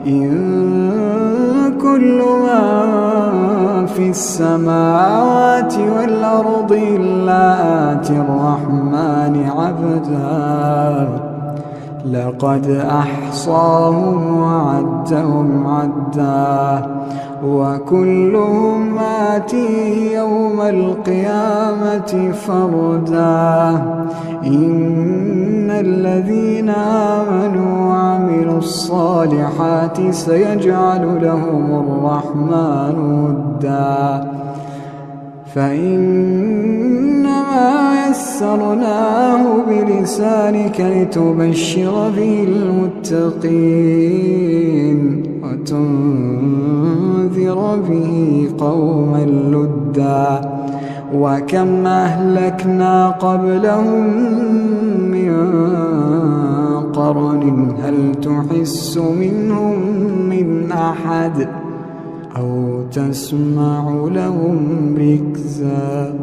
إن كل من في السماوات والأرض إلا آتي الرحمن عبدا لقد أحصاهم وعدهم عدا وكلهم آتيه يوم القيامة فردا إن الذين آمنوا وعملوا الصالحات سيجعل لهم الرحمن ودا فإنما يسرناه بلسانك لتبشر به المتقين وتنذر به قوما لدا وكم أهلكنا قبلهم من قرن هل تحس منهم من أحد أو تسمع لهم ركزا.